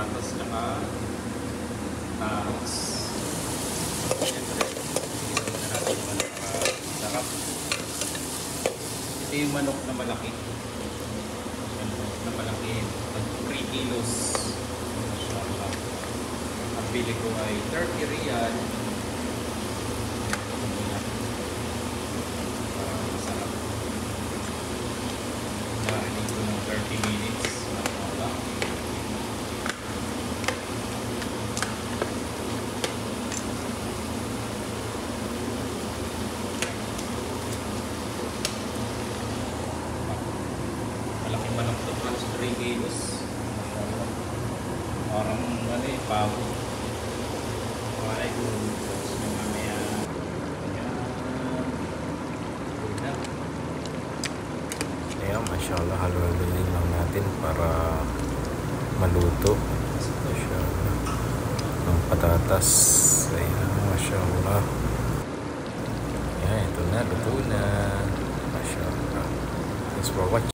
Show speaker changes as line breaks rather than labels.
patatas tsaka carrots. Siyempre, ito na natin yung manok na sarap. Ito yung manok na malaki. Manok na malaki. 3 kilos. Mashallah. Ang bili ko ay 30 riyal. Parang masarap. Narinig ko ng 30 minutes. Mashallah. Malaking manok ito, halos 3 kilos. Mashallah. Parang ano eh, pabo. Wala yung sauce na mamaya.
Ayan, mashallah, haluin lang natin para maluto. Mashallah. Ang patatas. Ayan, mashallah. Ayan, ito na, luto na. Mashallah. Thanks for watching.